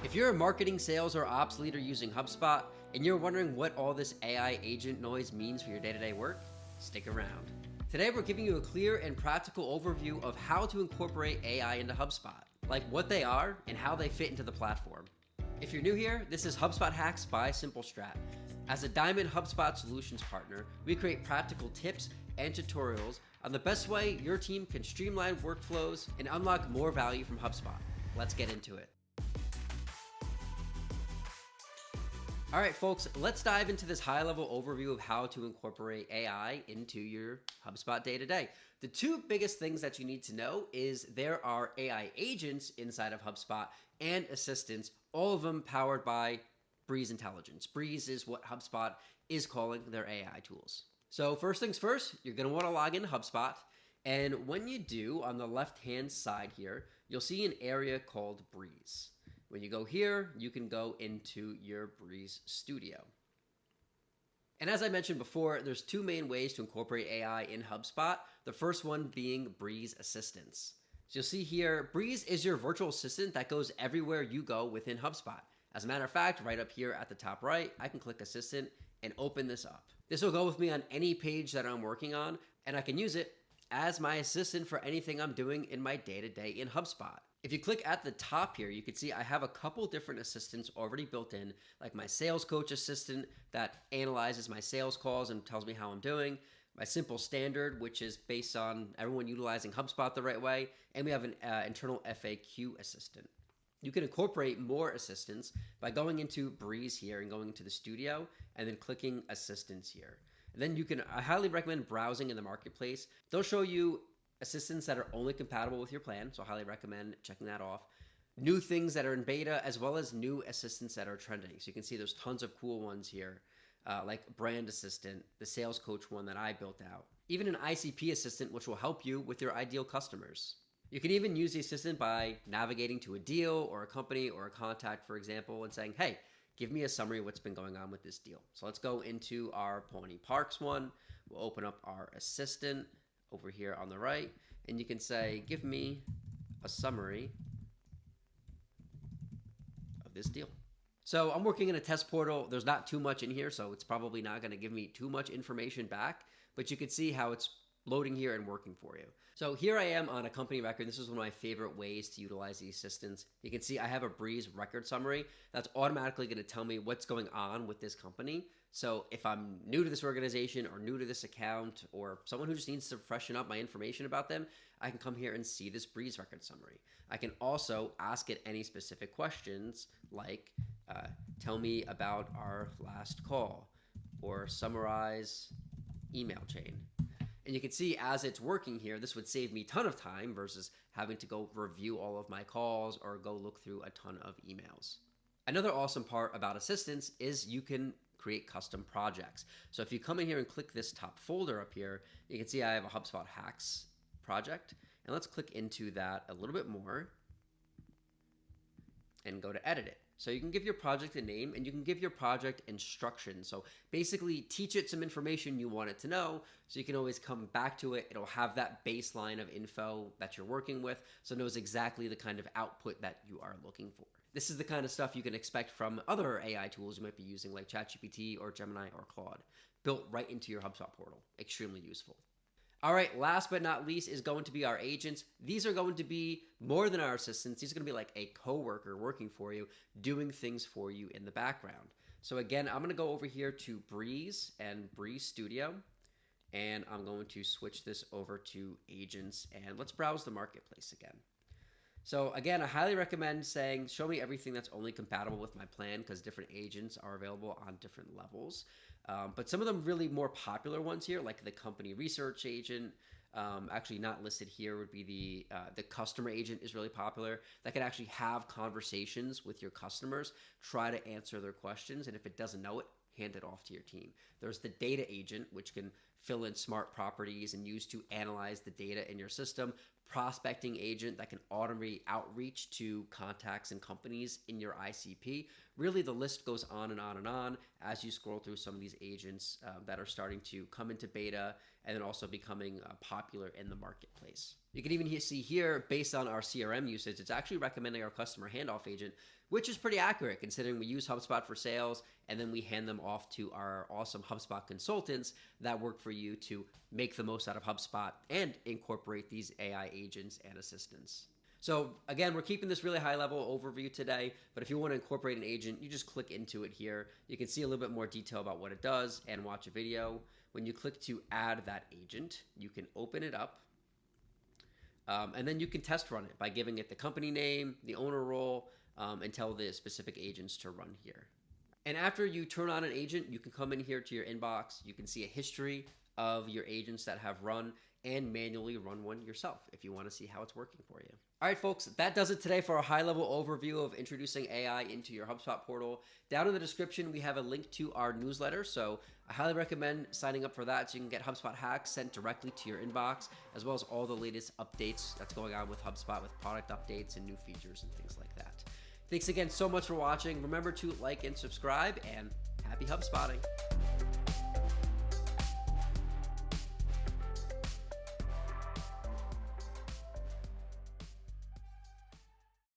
If you're a marketing, sales, or ops leader using HubSpot and you're wondering what all this AI agent noise means for your day-to-day work, stick around. Today we're giving you a clear and practical overview of how to incorporate AI into HubSpot, like what they are and how they fit into the platform. If you're new here, this is HubSpot Hacks by Simple Strat. As a Diamond HubSpot solutions partner, we create practical tips and tutorials on the best way your team can streamline workflows and unlock more value from HubSpot. Let's get into it. All right, folks, let's dive into this high-level overview of how to incorporate AI into your HubSpot day-to-day. The two biggest things that you need to know is there are AI agents inside of HubSpot and assistants, all of them powered by Breeze Intelligence. Breeze is what HubSpot is calling their AI tools. So first things first, you're going to want to log into HubSpot. And when you do, on the left-hand side here, you'll see an area called Breeze. When you go here, you can go into your Breeze Studio. And as I mentioned before, there's two main ways to incorporate AI in HubSpot. The first one being Breeze Assistants. So you'll see here, Breeze is your virtual assistant that goes everywhere you go within HubSpot. As a matter of fact, right up here at the top right, I can click Assistant and open this up. This will go with me on any page that I'm working on, and I can use it as my assistant for anything I'm doing in my day-to-day in HubSpot. If you click at the top here, you can see I have a couple different assistants already built in, like my sales coach assistant that analyzes my sales calls and tells me how I'm doing, my simple standard, which is based on everyone utilizing HubSpot the right way, and we have an internal FAQ assistant. You can incorporate more assistants by going into Breeze here and going into the studio and then clicking assistants here. And then I highly recommend browsing in the marketplace. They'll show you assistants that are only compatible with your plan, so I highly recommend checking that off. New things that are in beta, as well as new assistants that are trending. So you can see there's tons of cool ones here, like Brand Assistant, the Sales Coach one that I built out. Even an ICP assistant, which will help you with your ideal customers. You can even use the assistant by navigating to a deal or a company or a contact, for example, and saying, hey, give me a summary of what's been going on with this deal. So let's go into our Pony Parks one. We'll open up our assistant over here on the right, and you can say, give me a summary of this deal. So I'm working in a test portal. There's not too much in here, so it's probably not going to give me too much information back, but you can see how it's loading here and working for you. So here I am on a company record. This is one of my favorite ways to utilize the assistants. You can see I have a Breeze record summary that's automatically going to tell me what's going on with this company. So if I'm new to this organization or new to this account or someone who just needs to freshen up my information about them, I can come here and see this Breeze record summary. I can also ask it any specific questions like, tell me about our last call or summarize email chain. And you can see as it's working here, this would save me a ton of time versus having to go review all of my calls or go look through a ton of emails. Another awesome part about assistants is you can create custom projects. So if you come in here and click this top folder up here, you can see I have a HubSpot Hacks project. And let's click into that a little bit more and go to edit it. So you can give your project a name and you can give your project instructions. So basically teach it some information you want it to know so you can always come back to it. It'll have that baseline of info that you're working with so it knows exactly the kind of output that you are looking for. This is the kind of stuff you can expect from other AI tools you might be using like ChatGPT or Gemini or Claude, built right into your HubSpot portal. Extremely useful. All right, last but not least is going to be our agents. These are going to be more than our assistants. These are going to be like a coworker working for you, doing things for you in the background. So again, I'm going to go over here to Breeze and Breeze Studio, and I'm going to switch this over to agents, and let's browse the marketplace again. So again, I highly recommend saying, show me everything that's only compatible with my plan because different agents are available on different levels. But some of them really more popular ones here, like the company research agent, actually not listed here would be the customer agent is really popular. That can actually have conversations with your customers, try to answer their questions. And if it doesn't know it, hand it off to your team. There's the data agent, which can fill in smart properties and use to analyze the data in your system, prospecting agent that can automate outreach to contacts and companies in your ICP. Really, the list goes on and on and on as you scroll through some of these agents that are starting to come into beta and then also becoming popular in the marketplace. You can even see here, based on our CRM usage, it's actually recommending our customer handoff agent, which is pretty accurate considering we use HubSpot for sales and then we hand them off to our awesome HubSpot consultants that work for you to make the most out of HubSpot and incorporate these AI agents and assistants. So again, we're keeping this really high level overview today, but if you want to incorporate an agent, you just click into it here. You can see a little bit more detail about what it does and watch a video. When you click to add that agent, you can open it up. And then you can test run it by giving it the company name, the owner role, and tell the specific agents to run here. And after you turn on an agent, you can come in here to your inbox. You can see a history of your agents that have run and manually run one yourself if you want to see how it's working for you. All right, folks, that does it today for a high-level overview of introducing AI into your HubSpot portal. Down in the description, we have a link to our newsletter, so I highly recommend signing up for that so you can get HubSpot hacks sent directly to your inbox, as well as all the latest updates that's going on with HubSpot with product updates and new features and things like that. Thanks again so much for watching. Remember to like and subscribe, and happy HubSpotting.